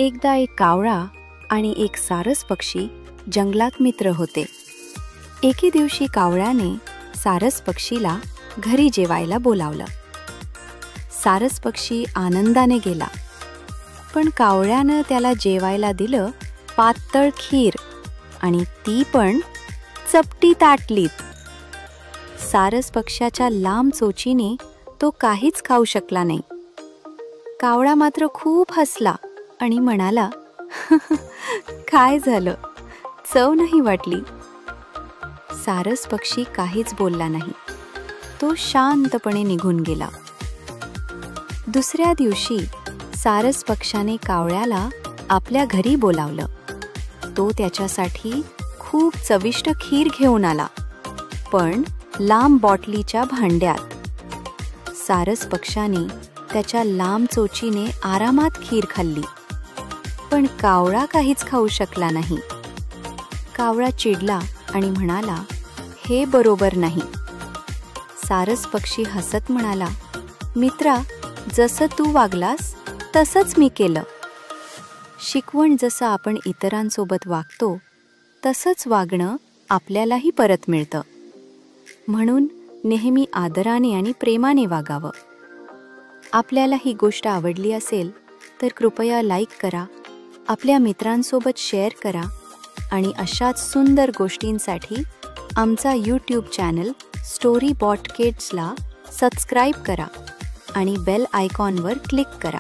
एकदा एक कावळा आणि एक सारस पक्षी जंगलात मित्र होते. एके दिवशी कावळ्याने सारस पक्षीला घरी जेवायला बोलावलं. सारस पक्षी आनंदाने गेला, पण कावळ्यानं त्याला जेवायला दिलं पातळ खीर, आणि ती पण चपटी ताटलीत. सारस पक्ष्याच्या लांब चोचीने तो काहीच खाऊ शकला नाही. कावळा मात्र खूप हसला आणि म्हणाला, काय झालं, चव नाही वाटली? सारस पक्षी काहीच बोलला नाही. तो शांतपणे निघून गेला. दुसऱ्या दिवशी सारस पक्षाने कावळ्याला आपल्या घरी बोलावलं. तो त्याच्यासाठी खूप चविष्ट खीर घेऊन आला, पण लांब बॉटलीच्या भांड्यात. सारस पक्षाने त्याच्या लांब चोचीने आरामात खीर खाल्ली, पण कावळा काहीच खाऊ शकला नाही. कावळा चिडला आणि म्हणाला, हे बरोबर नाही. सारस पक्षी हसत म्हणाला, मित्रा, जसं तू वागलास तसंच मी केलं. शिकवण जसं आपण इतरांसोबत वागतो तसंच वागणं आपल्यालाही परत मिळतं. म्हणून नेहमी आदराने आणि प्रेमाने वागावं. आपल्याला ही गोष्ट आवडली असेल तर कृपया लाईक करा, आपल्या मित्रांसोबत शेअर करा, आणि अशाच सुंदर गोष्टींसाठी आमचा यूट्यूब चॅनल स्टोरीबॉट किड्सला सबस्क्राईब करा आणि बेल आयकॉनवर क्लिक करा.